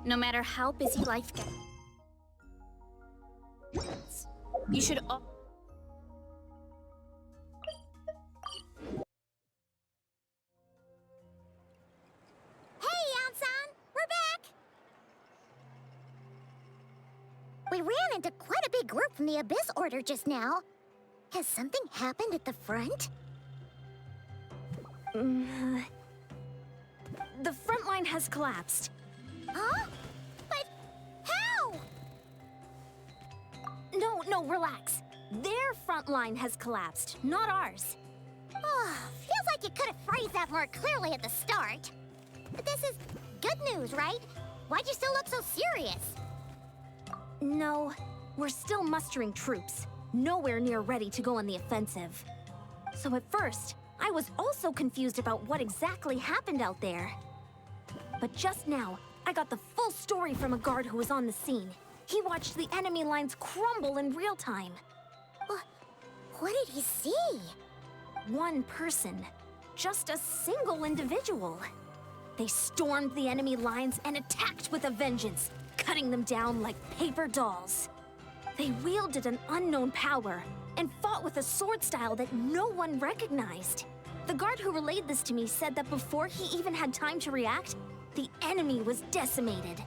No matter how busy life gets, you should all... Hey, Archon! We're back! We ran into quite a big group from the Abyss Order just now. Has something happened at the front? The front line has collapsed. Huh? But how? No, relax. Their front line has collapsed, not ours. Oh, feels like you could have phrased that more clearly at the start. But this is good news, right? Why'd you still look so serious? No, we're still mustering troops. Nowhere near ready to go on the offensive. So at first, I was also confused about what exactly happened out there. But just now, I got the full story from a guard who was on the scene. He watched the enemy lines crumble in real time. What did he see? One person. Just a single individual. They stormed the enemy lines and attacked with a vengeance, cutting them down like paper dolls. They wielded an unknown power and fought with a sword style that no one recognized. The guard who relayed this to me said that before he even had time to react, the enemy was decimated.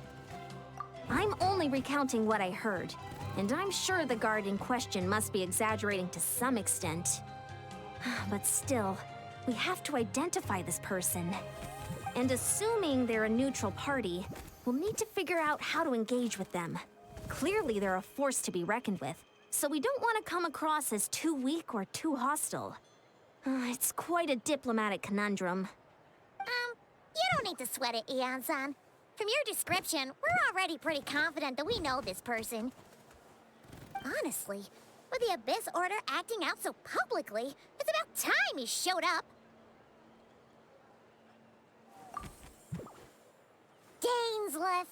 I'm only recounting what I heard, and I'm sure the guard in question must be exaggerating to some extent. But still, we have to identify this person. And assuming they're a neutral party, we'll need to figure out how to engage with them. Clearly, they're a force to be reckoned with, so we don't want to come across as too weak or too hostile. It's quite a diplomatic conundrum. You don't need to sweat it, Ian-san. From your description, we're already pretty confident that we know this person. Honestly, with the Abyss Order acting out so publicly, it's about time he showed up. Dainsleif.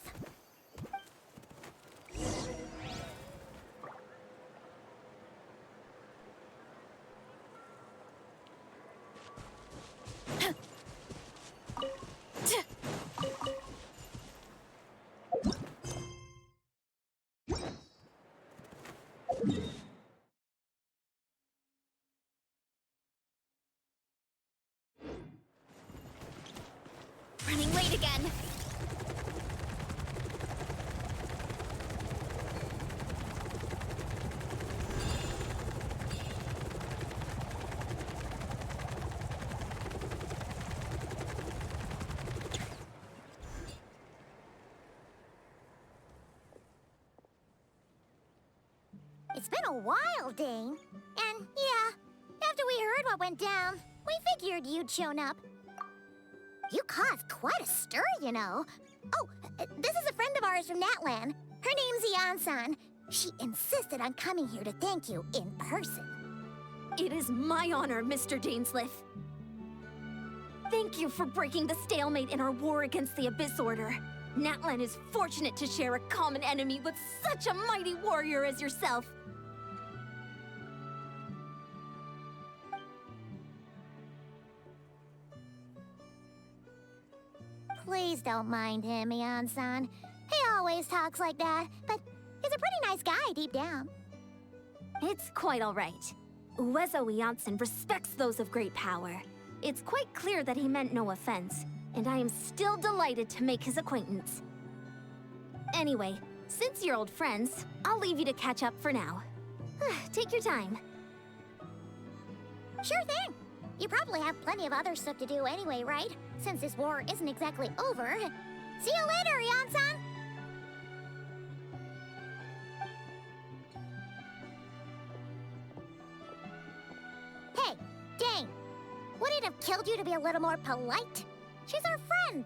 Running late again. It's been a while, Dane. And yeah, after we heard what went down, we figured you'd shown up. You caused quite a stir, you know. Oh, this is a friend of ours from Natlan. Her name's Ian-san. She insisted on coming here to thank you in person. It is my honor, Mr. Dainsleif. Thank you for breaking the stalemate in our war against the Abyss Order. Natlan is fortunate to share a common enemy with such a mighty warrior as yourself. Please don't mind him, Ian-san. He always talks like that, but he's a pretty nice guy deep down. It's quite all right. Uezo Janssen respects those of great power. It's quite clear that he meant no offense, and I am still delighted to make his acquaintance. Anyway, since you're old friends, I'll leave you to catch up for now. Take your time. Sure thing. You probably have plenty of other stuff to do anyway, right? Since this war isn't exactly over. See you later, Ian-san! Hey, Dane! Would it have killed you to be a little more polite? She's our friend!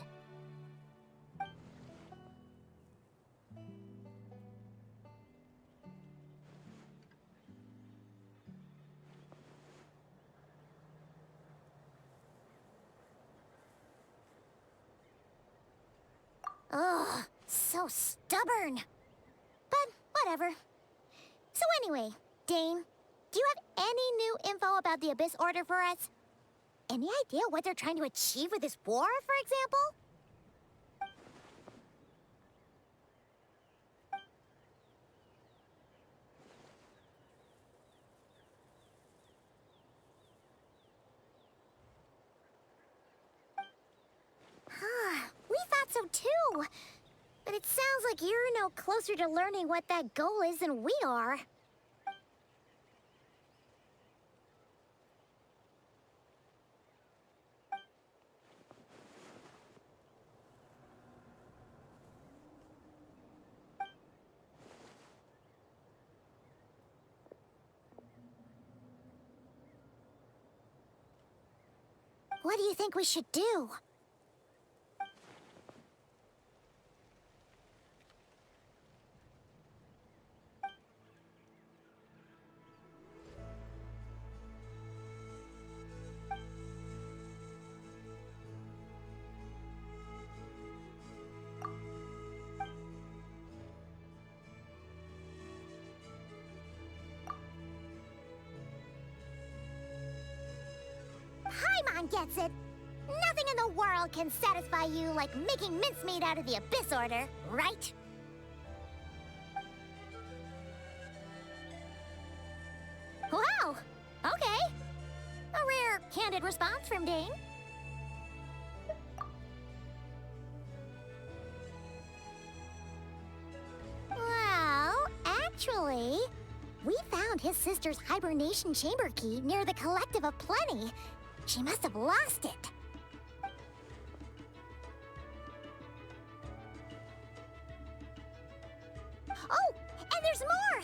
Ugh, so stubborn. But whatever. So anyway, Dane, do you have any new info about the Abyss Order for us? Any idea what they're trying to achieve with this war, for example? thought so too. But it sounds like you're no closer to learning what that goal is than we are. What do you think we should do? Paimon gets it. Nothing in the world can satisfy you like making mincemeat out of the Abyss Order, right? Wow, okay. A rare, candid response from Dane. Well, actually, we found his sister's hibernation chamber key near the Collective of Plenty. She must have lost it. Oh, and there's more!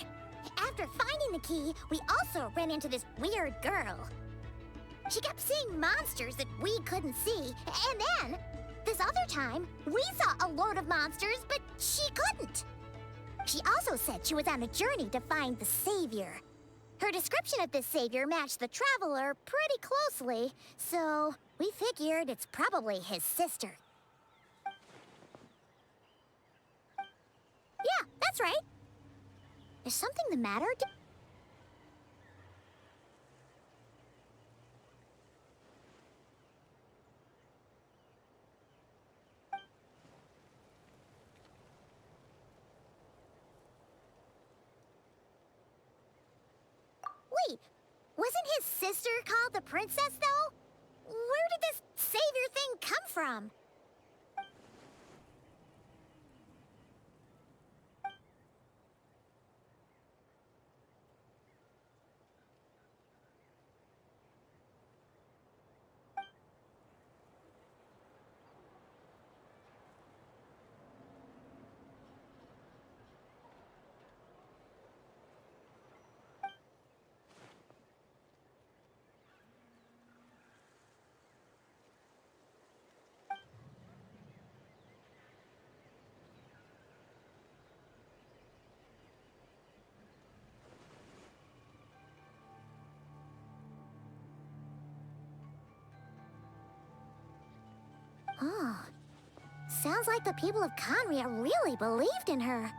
After finding the key, we also ran into this weird girl. She kept seeing monsters that we couldn't see, and then, this other time, we saw a load of monsters, but she couldn't. She also said she was on a journey to find the Savior. Her description of this Savior matched the Traveler pretty closely, so we figured it's probably his sister. Yeah, that's right. Is something the matter? Wait, wasn't his sister called the Princess, though? Where did this Savior thing come from? Oh, sounds like the people of Conria really believed in her.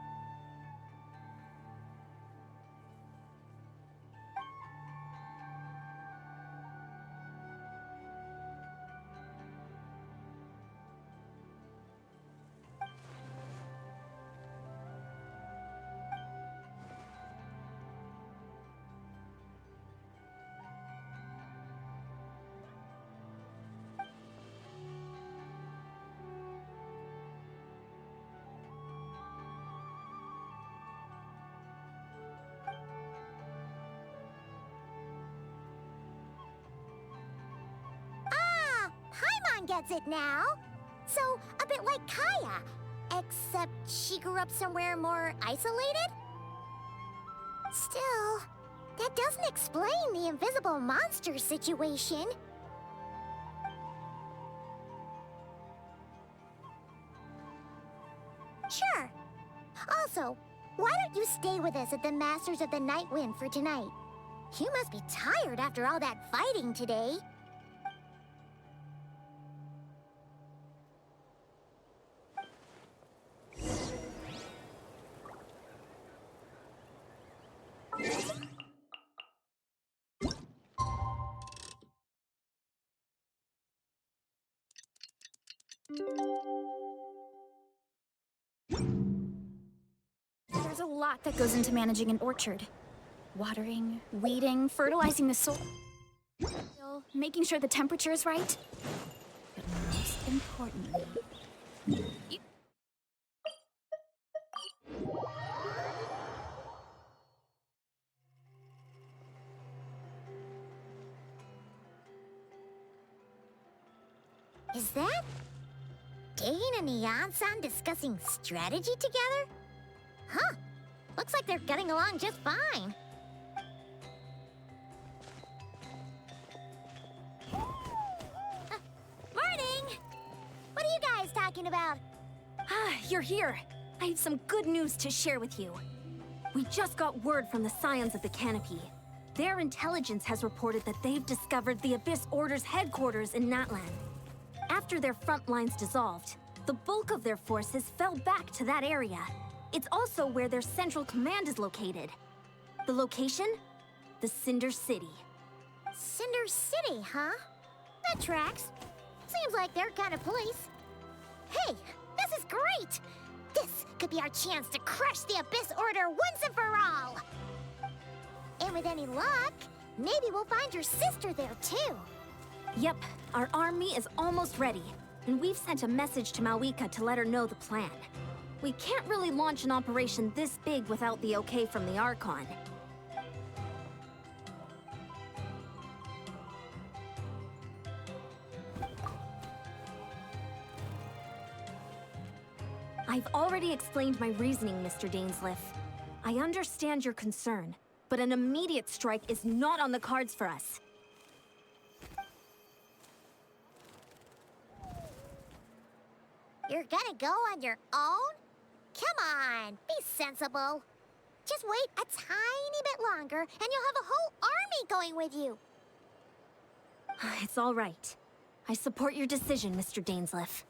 Gets it now. So, a bit like Kaya, except she grew up somewhere more isolated? Still, that doesn't explain the invisible monster situation. Sure. Also, why don't you stay with us at the Masters of the Night Wind for tonight? You must be tired after all that fighting today. There's a lot that goes into managing an orchard. Watering, weeding, fertilizing the soil, making sure the temperature is right. But most importantly, and Eon-san discussing strategy together? Huh. Looks like they're getting along just fine. Morning! What are you guys talking about? Ah, you're here. I have some good news to share with you. We just got word from the Scions of the Canopy. Their intelligence has reported that they've discovered the Abyss Order's headquarters in Natlan. After their front lines dissolved, the bulk of their forces fell back to that area. It's also where their central command is located. The location? The Cinder City. Cinder City, huh? That tracks. Seems like their kind of place. Hey, this is great! This could be our chance to crush the Abyss Order once and for all! And with any luck, maybe we'll find your sister there too. Yep, our army is almost ready, and we've sent a message to Mawika to let her know the plan. We can't really launch an operation this big without the okay from the Archon. I've already explained my reasoning, Mr. Dainsleif. I understand your concern, but an immediate strike is not on the cards for us. You're gonna go on your own? Come on, be sensible. Just wait a tiny bit longer, and you'll have a whole army going with you. It's all right. I support your decision, Mr. Dainsleif.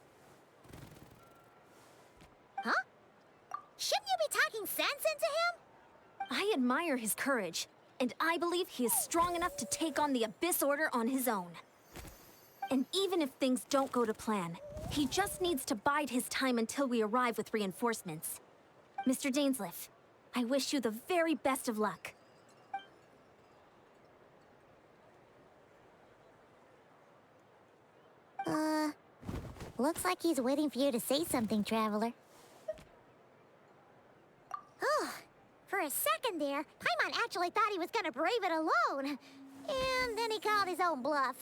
Huh? Shouldn't you be talking sense into him? I admire his courage, and I believe he is strong enough to take on the Abyss Order on his own. And even if things don't go to plan, he just needs to bide his time until we arrive with reinforcements. Mr. Dainsleif, I wish you the very best of luck. Looks like he's waiting for you to say something, Traveler. Oh, for a second there, Paimon actually thought he was gonna brave it alone. And then he called his own bluff.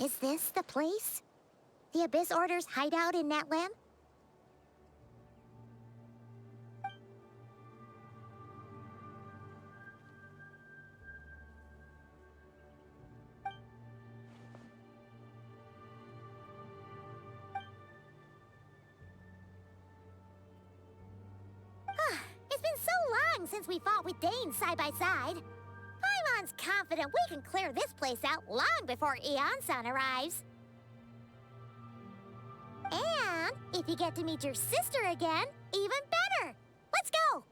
Is this the place? The Abyss Order's hideout in Natlan? It's been so long since we fought with Dane side by side. Paimon's confident we can clear this place out long before Eon-san arrives. And if you get to meet your sister again, even better. Let's go!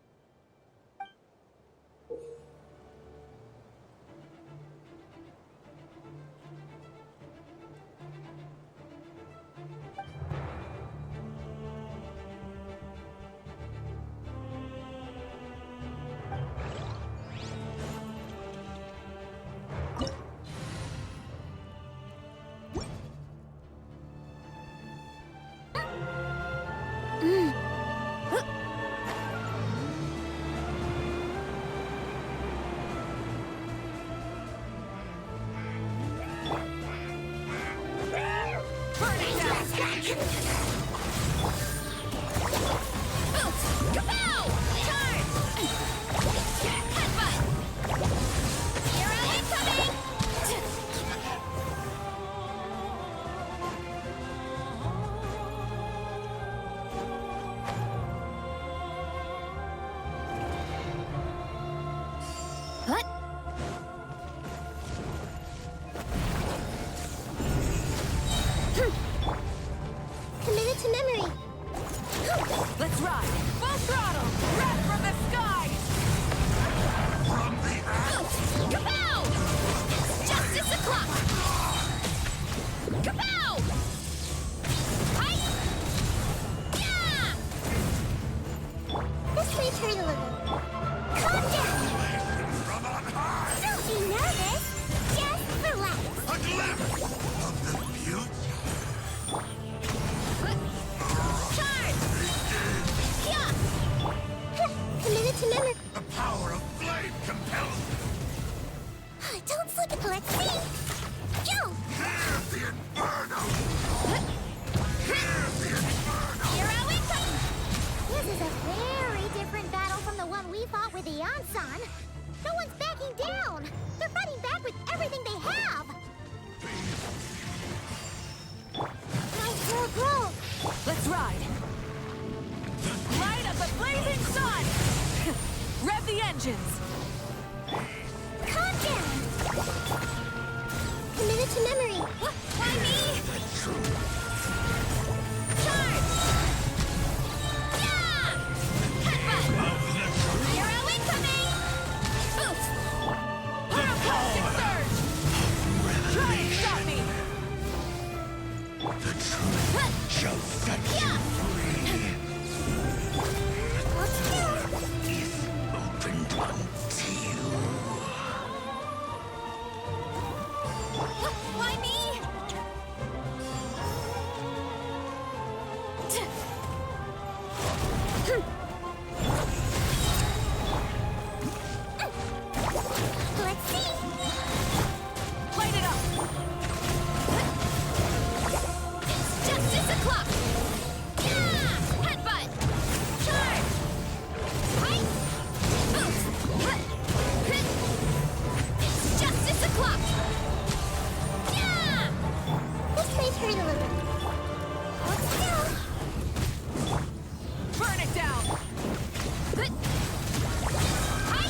Committed to memory. Let's ride! Full throttle! Wrath from the skies! From the earth! Kapow! Justice o'clock! Kapow! Hi! Yeah! Let's see. Go! Hear the inferno! Hear the inferno! Hero incoming! This is a very different battle from the one we fought with the Ansan. No one's backing down. They're fighting back with everything they have. Go! Let's ride. Light up the blazing sun! Rev the engines! Calm down. Committed to memory. Why me? Charge! Yeah! Headbutt! Hero incoming! Oof! Pyroclastic surge! Try and stop me! The truth shall set you free. Let's go. Is opened unto you. Why me? Let's see. Light it up! It's justice o'clock! Yeah! Headbutt! Charge! Right! Oof! It's justice o'clock! Yeah! This might hurt a little. Let's go. Burn it down! Hi!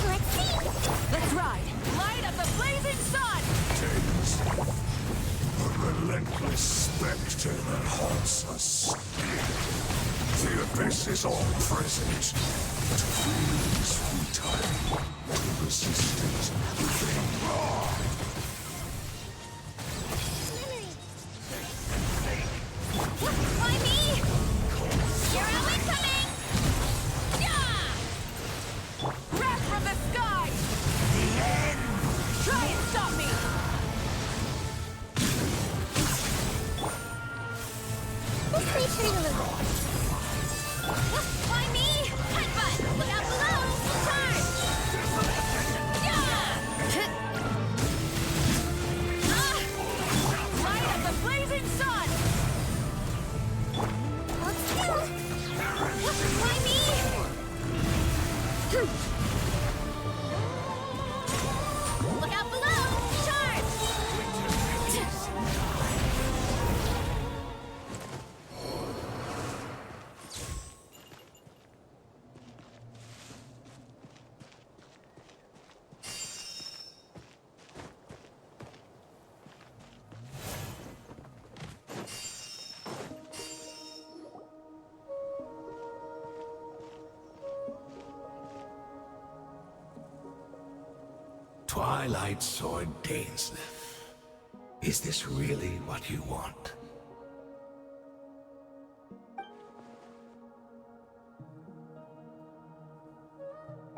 Let's see. Let's ride! Light up the blazing sun! Tales. A relentless specter that haunts us. The abyss is all present. To feel is futile. To resist it, they roar. Why me? Hero incoming! Yeah! Wrath from the sky! The end! Try and stop me! This might hurt a little. Why me? Headbutt! Look out below! Charge! Yeah! Light up the blazing sun! Let's go. Why me? Look out below! Charge! Twilight Sword Dainsleif. Is this really what you want?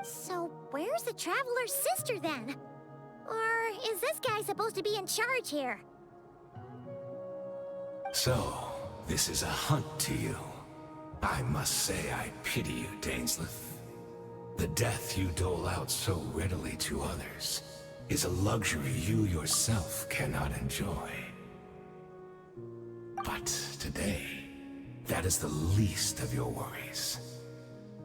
So, where's the Traveler's sister then? Or is this guy supposed to be in charge here? So, this is a hunt to you. I must say I pity you, Dainsleif. The death you dole out so readily to others is a luxury you yourself cannot enjoy. But today, that is the least of your worries.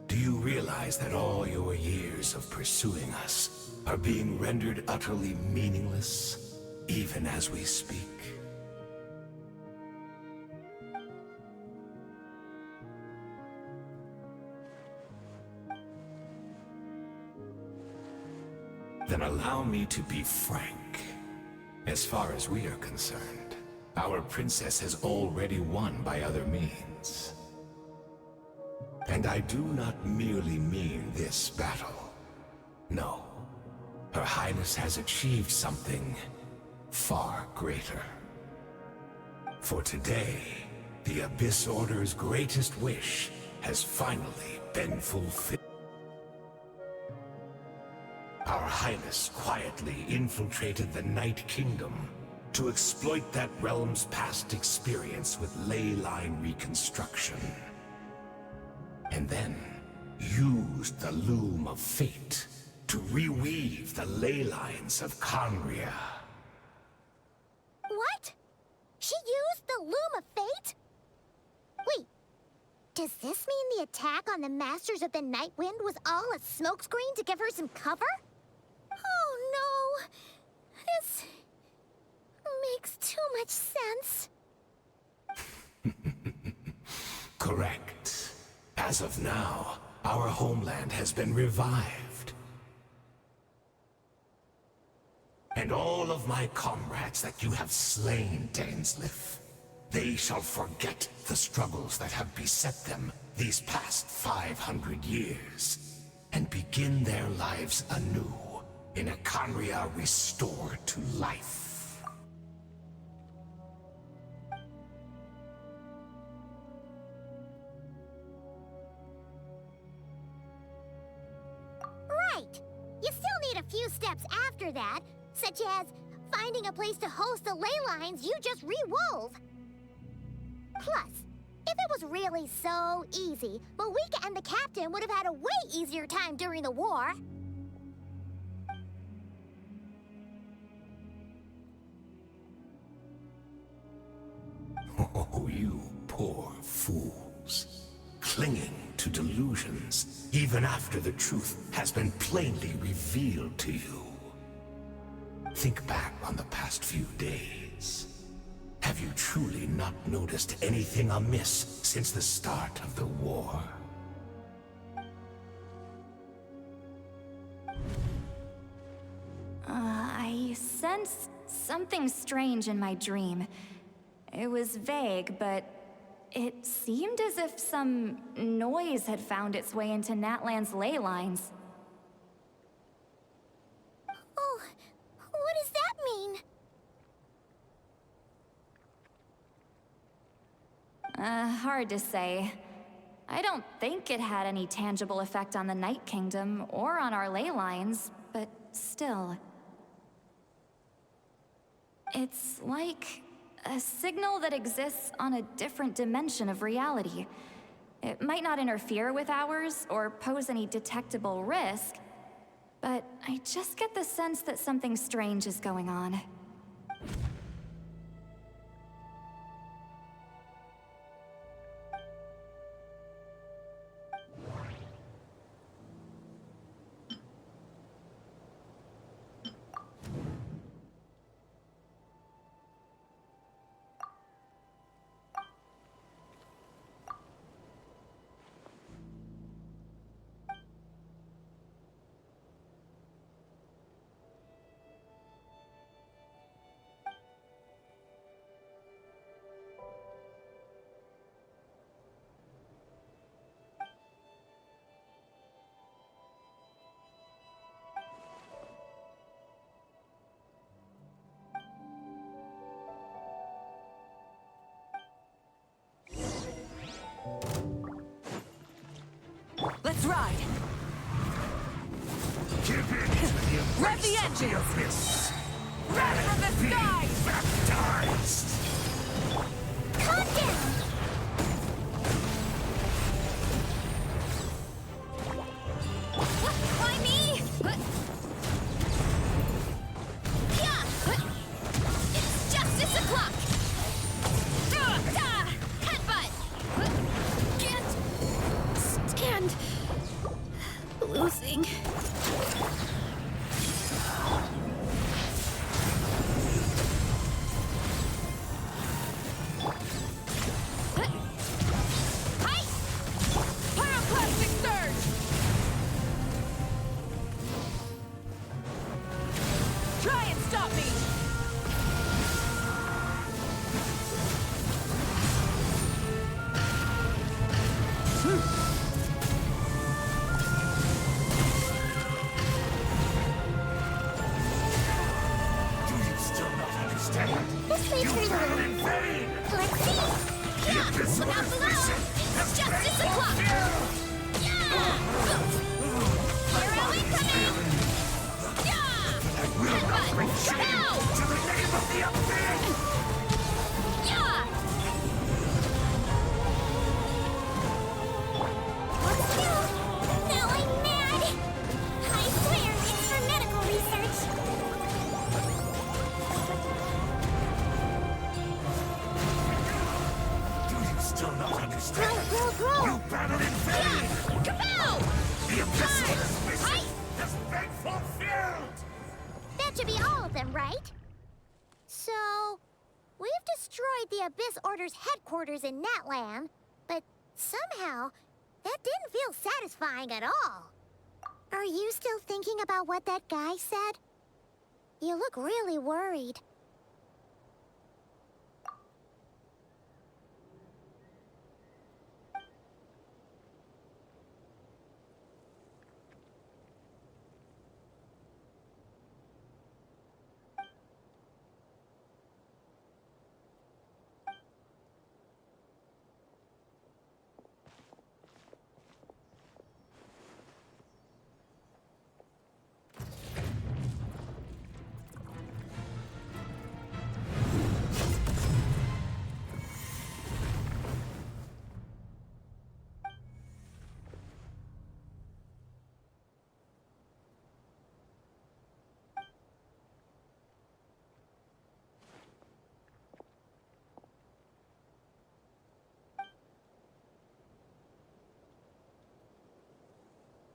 Do you realize that all your years of pursuing us are being rendered utterly meaningless, even as we speak? Then allow me to be frank. As far as we are concerned, our princess has already won by other means. And I do not merely mean this battle. No. Her Highness has achieved something far greater. For today, the Abyss Order's greatest wish has finally been fulfilled. Our Highness quietly infiltrated the Night Kingdom to exploit that realm's past experience with ley line reconstruction. And then used the Loom of Fate to reweave the ley lines of Conria. What? She used the Loom of Fate? Wait, does this mean the attack on the Masters of the Night Wind was all a smokescreen to give her some cover? Oh no! This makes too much sense. Correct. As of now, our homeland has been revived. And all of my comrades that you have slain, Dainsleif, they shall forget the struggles that have beset them these past 500 years, and begin their lives anew in a Conria restored to life. Right. You still need a few steps after that, such as finding a place to host the ley lines you just re-wove. Plus, if it was really so easy, Moika and the captain would have had a way easier time during the war. Oh, you poor fools. Clinging to delusions, even after the truth has been plainly revealed to you. Think back on the past few days. Have you truly not noticed anything amiss since the start of the war? I sensed something strange in my dream. It was vague, but it seemed as if some noise had found its way into Natlan's ley lines. Oh, what does that mean? Hard to say. I don't think it had any tangible effect on the Night Kingdom or on our ley lines, but still. It's like a signal that exists on a different dimension of reality. It might not interfere with ours or pose any detectable risk, but I just get the sense that something strange is going on. Let's ride! Give in to the Rev the embrace of the engines! abyss! Rev from the Be sky! baptized! Calm down! Why me? Yeah! It's justice o'clock! Headbutt! Can't stand losing. will not understand. Grow! You battled in vain! Kapow! The abyssal mission has been fulfilled! That should be all of them, right? So, we've destroyed the Abyss Order's headquarters in Natlan, but somehow, that didn't feel satisfying at all. Are you still thinking about what that guy said? You look really worried.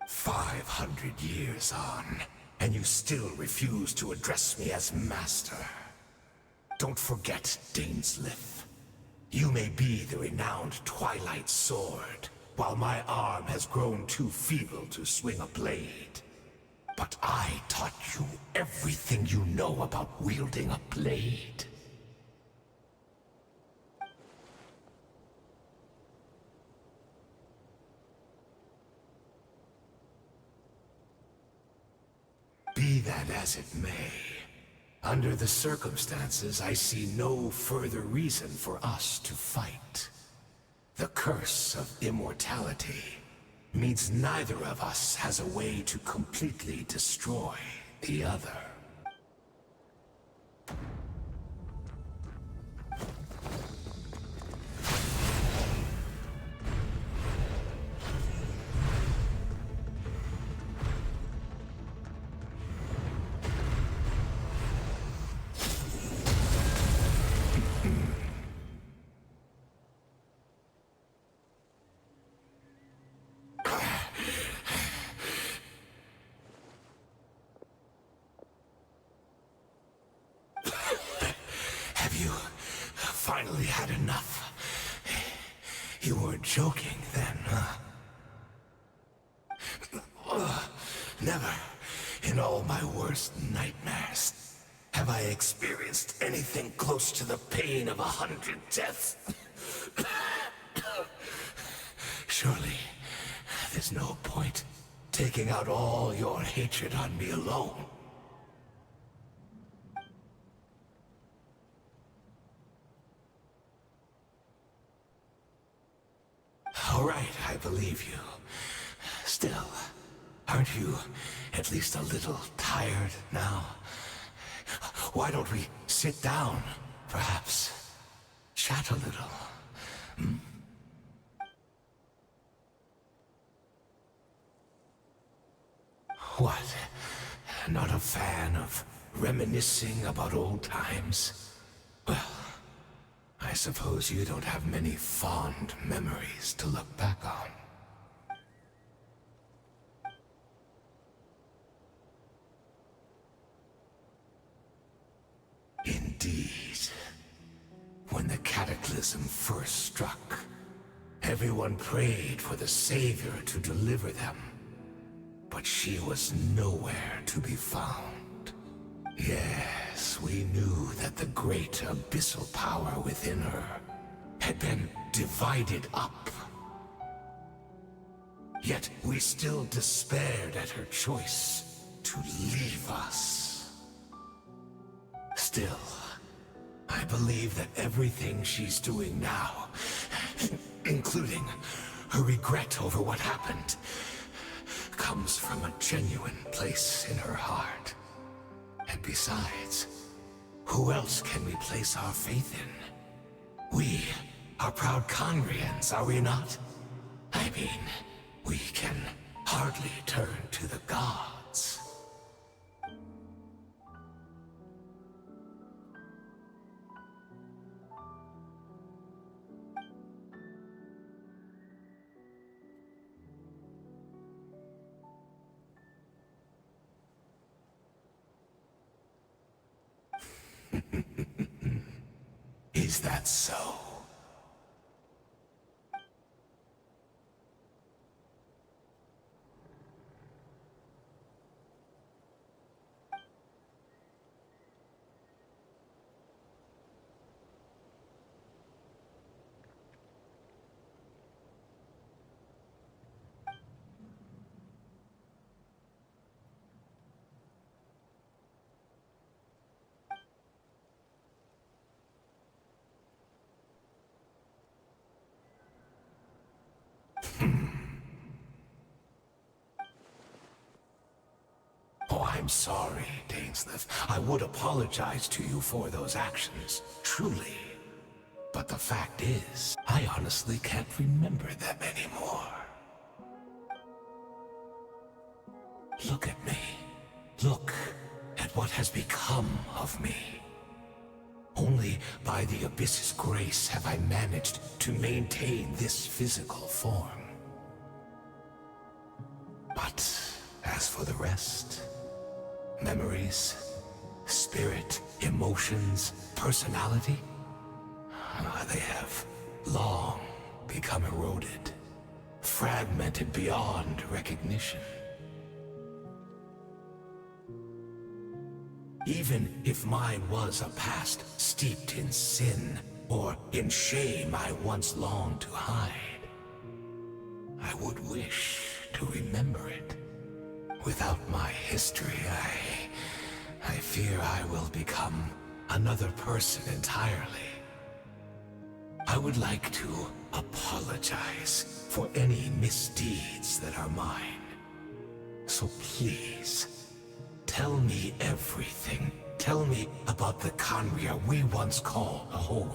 "500 years on, and you still refuse to address me as master. Don't forget, Dainsleif. You may be the renowned Twilight Sword, while my arm has grown too feeble to swing a blade. But I taught you everything you know about wielding a blade. Be that as it may, under the circumstances, I see no further reason for us to fight. The curse of immortality means neither of us has a way to completely destroy the other. Finally had enough. You weren't joking then, huh? Never, in all my worst nightmares, have I experienced anything close to the pain of 100 deaths. Surely, there's no point taking out all your hatred on me alone. All right, I believe you. Still, aren't you at least a little tired now? Why don't we sit down, perhaps? Chat a little. Hmm? What? Not a fan of reminiscing about old times? Well, I suppose you don't have many fond memories to look back on. Indeed. When the cataclysm first struck, everyone prayed for the Savior to deliver them. But she was nowhere to be found. Yes, we knew that the great abyssal power within her had been divided up. Yet we still despaired at her choice to leave us. Still, I believe that everything she's doing now, including her regret over what happened, comes from a genuine place in her heart. And besides, who else can we place our faith in? We are proud Conrians, are we not? I mean, we can hardly turn to the gods. that so? Oh, I'm sorry, Dainsleif. I would apologize to you for those actions, truly. But the fact is, I honestly can't remember them anymore. Look at me. Look at what has become of me. Only by the Abyss's grace have I managed to maintain this physical form. But as for the rest, memories, spirit, emotions, personality, they have long become eroded, fragmented beyond recognition. Even if mine was a past steeped in sin, or in shame I once longed to hide, I would wish to remember it. Without my history, I fear I will become another person entirely. I would like to apologize for any misdeeds that are mine. So please, tell me everything. Tell me about the Khaenri'ah we once called home.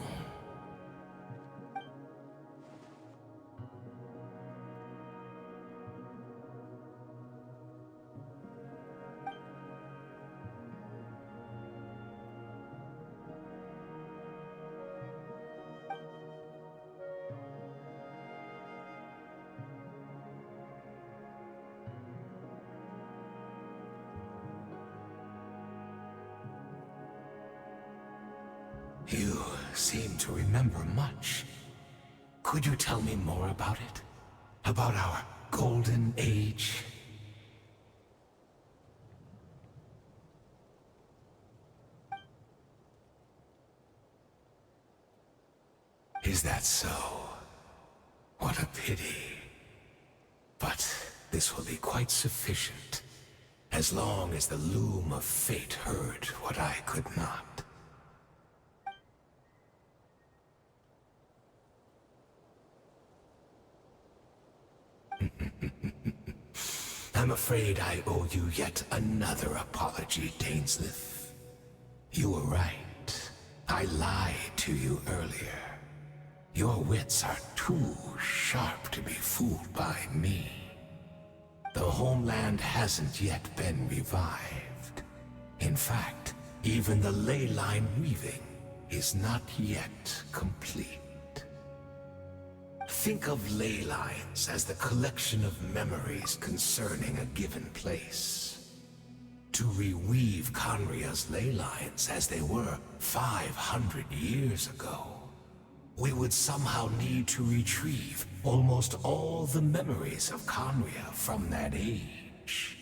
You seem to remember much. Could you tell me more about it? About our golden age? Is that so? What a pity. But this will be quite sufficient, as long as the loom of fate heard what I could not. I'm afraid I owe you yet another apology, Dainsleif. You were right. I lied to you earlier. Your wits are too sharp to be fooled by me. The homeland hasn't yet been revived. In fact, even the ley line weaving is not yet complete. Think of ley lines as the collection of memories concerning a given place. To reweave Khaenri'ah's ley lines as they were 500 years ago, we would somehow need to retrieve almost all the memories of Khaenri'ah from that age.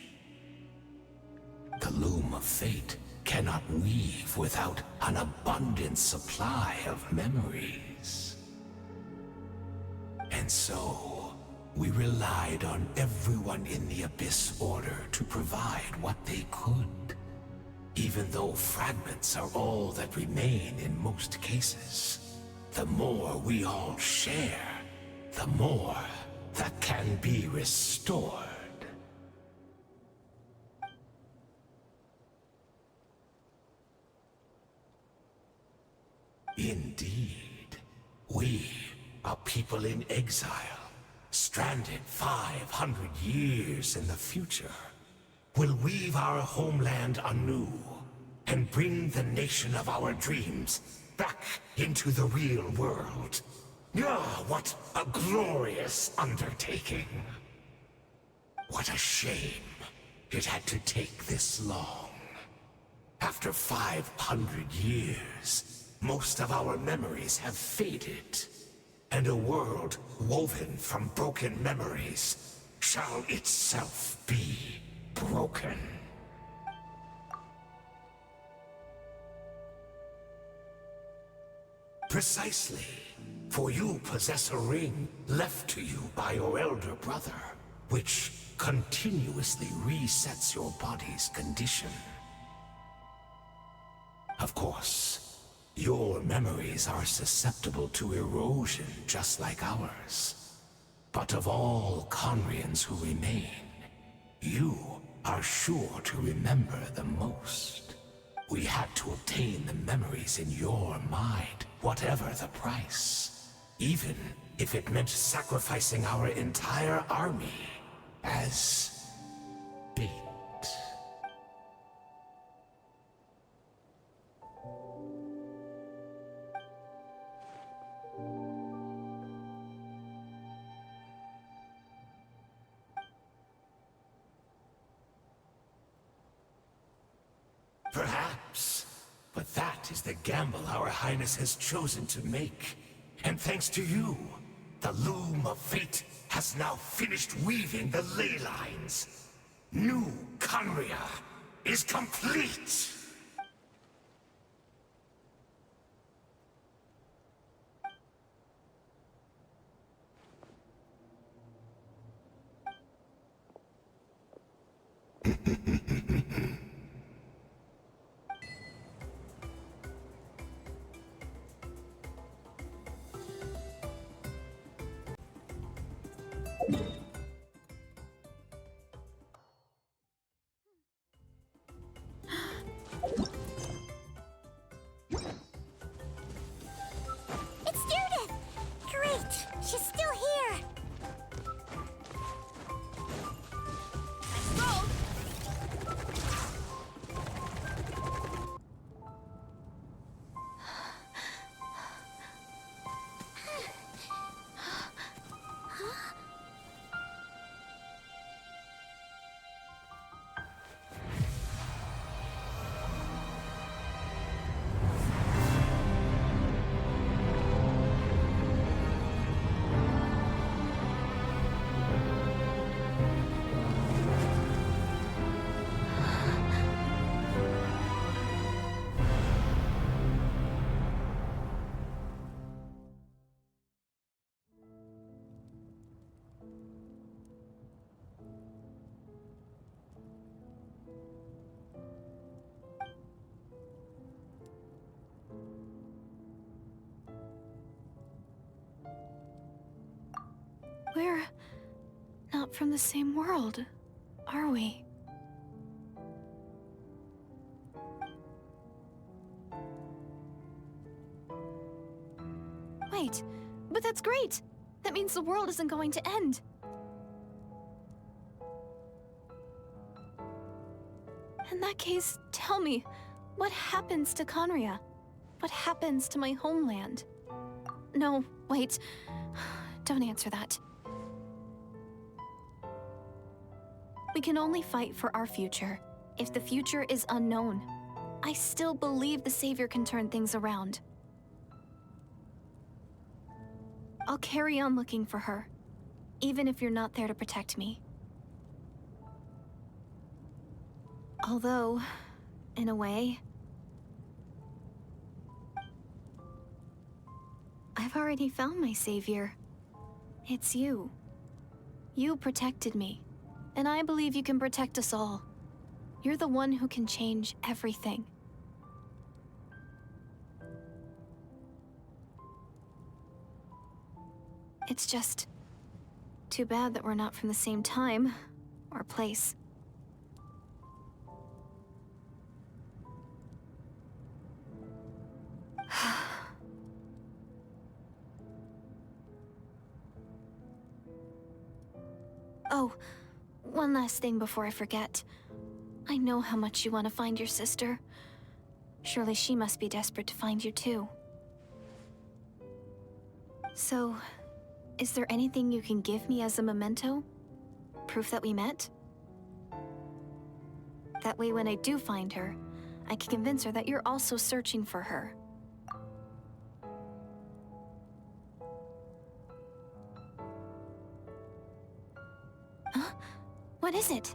The loom of fate cannot weave without an abundant supply of memories. And so, we relied on everyone in the Abyss Order to provide what they could. Even though fragments are all that remain in most cases, the more we all share, the more that can be restored. Indeed, we are people in exile, stranded 500 years in the future, will weave our homeland anew and bring the nation of our dreams back into the real world. Ah, what a glorious undertaking! What a shame it had to take this long. After 500 years, most of our memories have faded, and a world woven from broken memories shall itself be broken. Precisely, for you possess a ring left to you by your elder brother, which continuously resets your body's condition. Of course, your memories are susceptible to erosion just like ours. But of all Conrians who remain, you are sure to remember the most. We had to obtain the memories in your mind, whatever the price. Even if it meant sacrificing our entire army as bait. Perhaps. But that is the gamble our Highness has chosen to make. And thanks to you, the loom of fate has now finished weaving the ley lines. New Conria is complete! It's Judith! Great! She's still here! We're not from the same world, are we? Wait, but that's great! That means the world isn't going to end. In that case, tell me, what happens to Conria? What happens to my homeland? No, wait. Don't answer that. We can only fight for our future. If the future is unknown, I still believe the Savior can turn things around. I'll carry on looking for her, even if you're not there to protect me. Although, in a way, I've already found my Savior. It's you. You protected me. And I believe you can protect us all. You're the one who can change everything. It's just too bad that we're not from the same time or place. Oh, one last thing before I forget. I know how much you want to find your sister. Surely she must be desperate to find you too. So, is there anything you can give me as a memento? Proof that we met? That way when I do find her, I can convince her that you're also searching for her. What is it?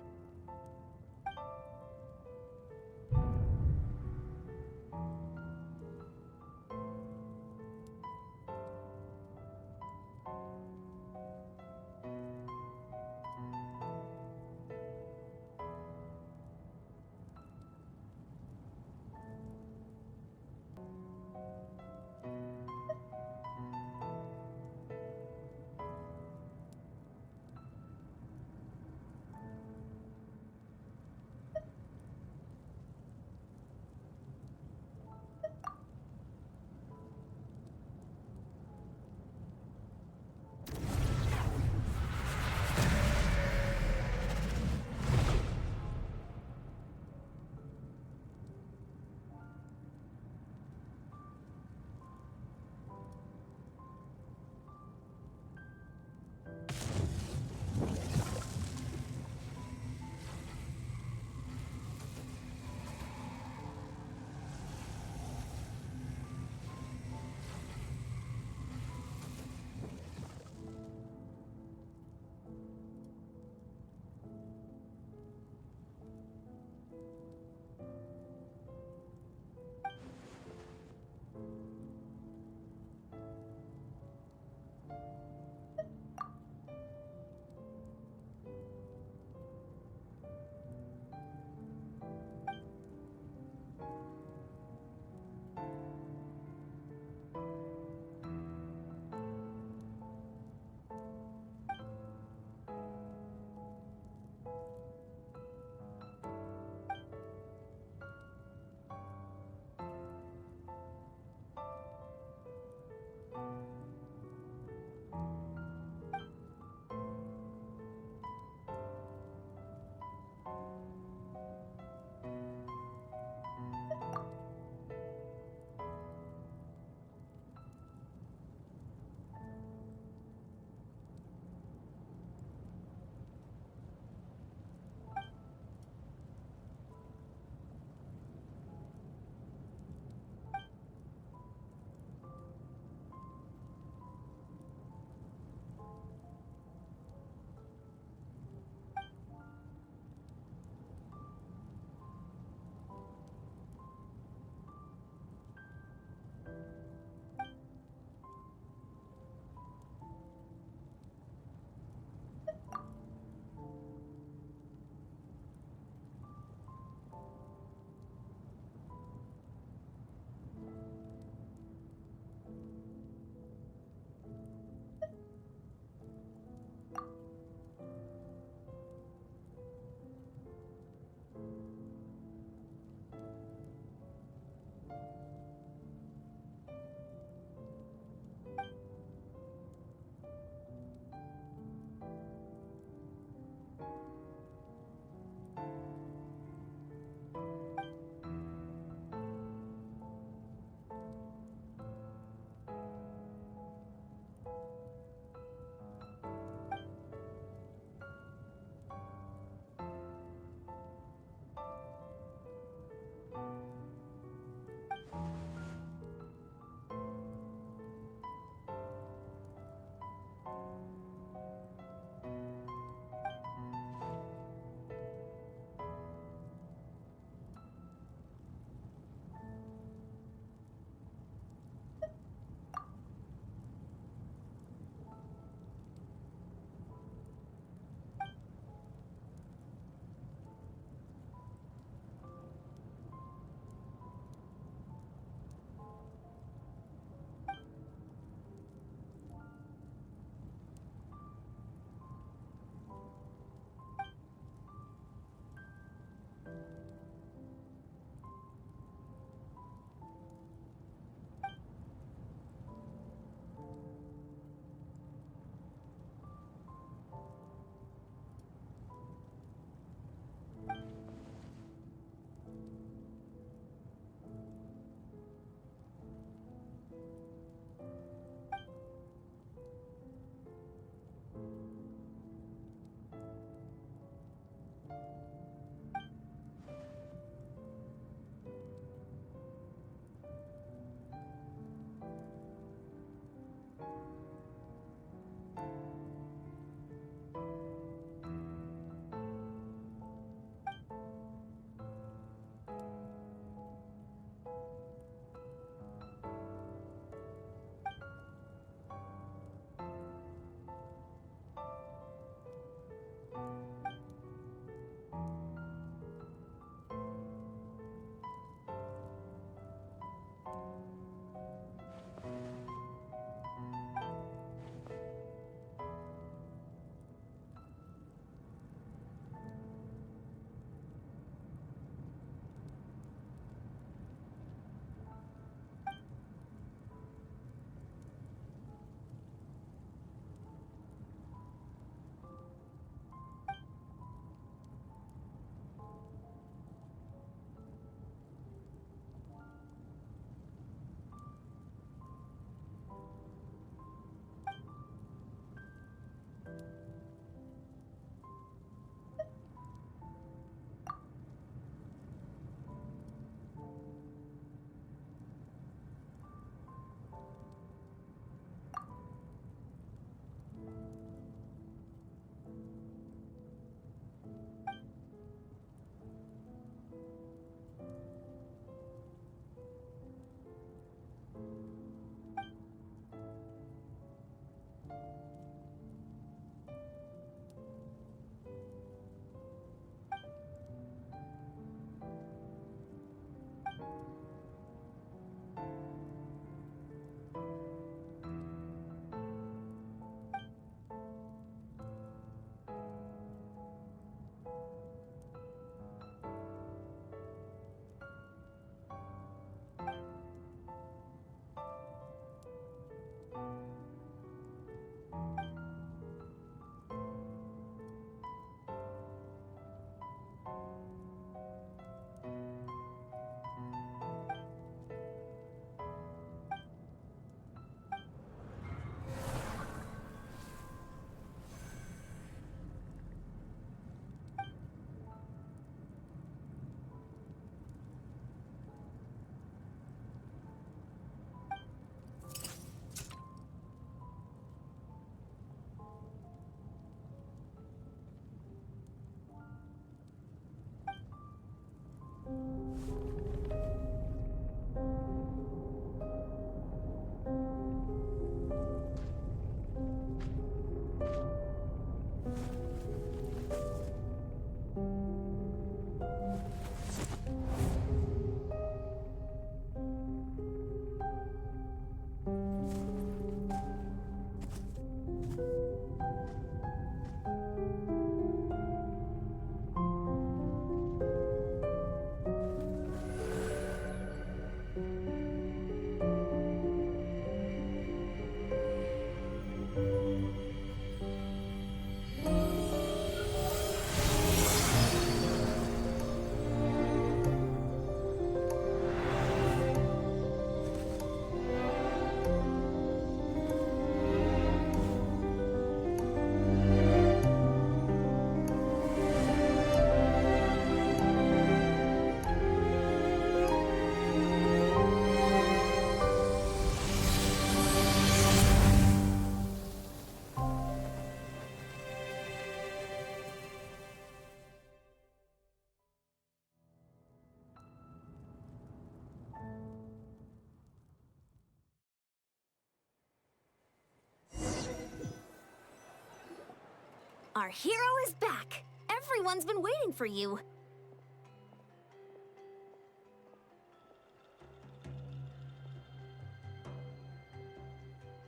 Our hero is back! Everyone's been waiting for you.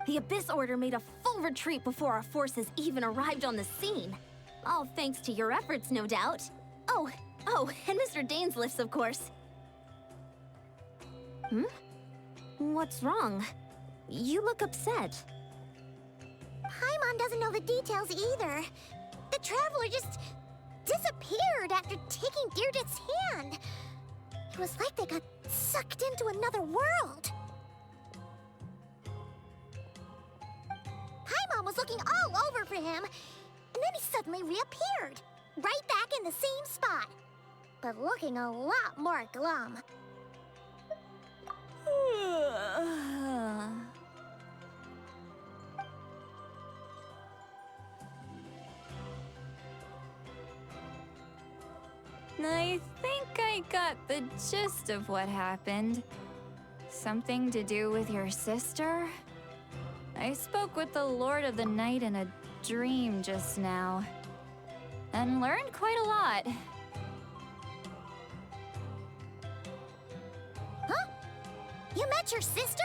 The Abyss Order made a full retreat before our forces even arrived on the scene. All thanks to your efforts, no doubt. Oh, and Mr. Dane's lifts, of course. What's wrong? You look upset. Paimon doesn't know the details either. The Traveler just disappeared after taking Deirdre's hand. It was like they got sucked into another world. Paimon was looking all over for him, and then he suddenly reappeared, right back in the same spot, but looking a lot more glum. I think I got the gist of what happened. Something to do with your sister? I spoke with the Lord of the Night in a dream just now, and learned quite a lot. Huh? You met your sister?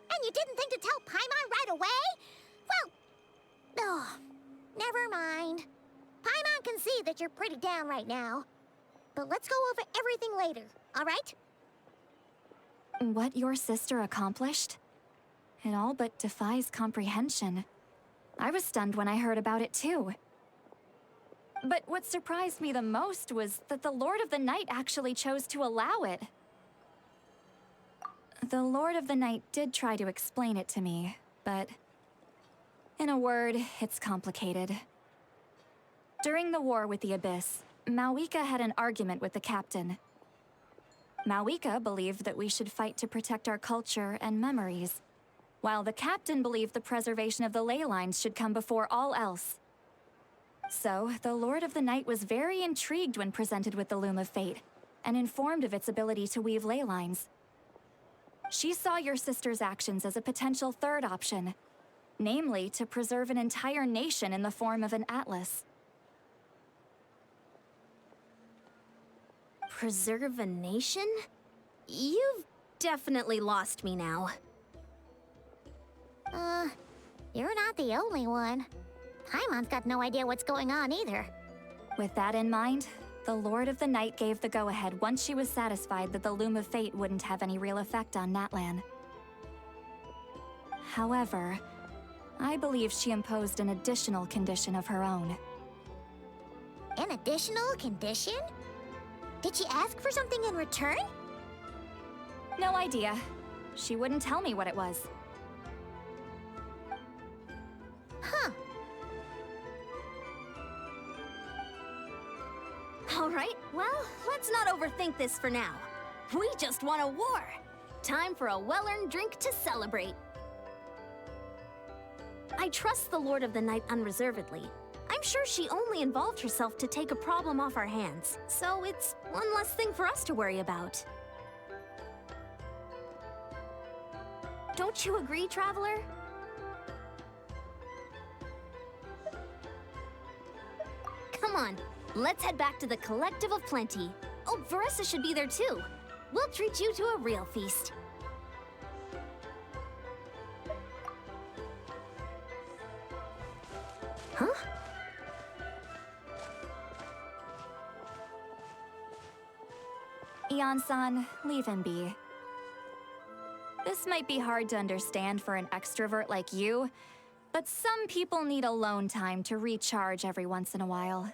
And you didn't think to tell Paimon right away? Well, never mind. Paimon can see that you're pretty down right now. But let's go over everything later, all right? What your sister accomplished? It all but defies comprehension. I was stunned when I heard about it too. But what surprised me the most was that the Lord of the Night actually chose to allow it. The Lord of the Night did try to explain it to me, but in a word, it's complicated. During the war with the Abyss, Mawika had an argument with the captain. Mawika believed that we should fight to protect our culture and memories, while the captain believed the preservation of the ley lines should come before all else. So, the Lord of the Night was very intrigued when presented with the Loom of Fate, and informed of its ability to weave ley lines. She saw your sister's actions as a potential third option, namely to preserve an entire nation in the form of an atlas. Preserve a nation? You've definitely lost me now. You're not the only one. Paimon's got no idea what's going on either. With that in mind, the Lord of the Night gave the go-ahead once she was satisfied that the Loom of Fate wouldn't have any real effect on Natlan. However, I believe she imposed an additional condition of her own. An additional condition? Did she ask for something in return? No idea. She wouldn't tell me what it was. Huh. All right, well, let's not overthink this for now. We just won a war. Time for a well-earned drink to celebrate. I trust the Lord of the Night unreservedly. I'm sure she only involved herself to take a problem off our hands, so it's one less thing for us to worry about. Don't you agree, Traveler? Come on, let's head back to the Collective of Plenty. Oh, Varessa should be there too. We'll treat you to a real feast. Huh? Ian-san, leave him be. This might be hard to understand for an extrovert like you, but some people need alone time to recharge every once in a while.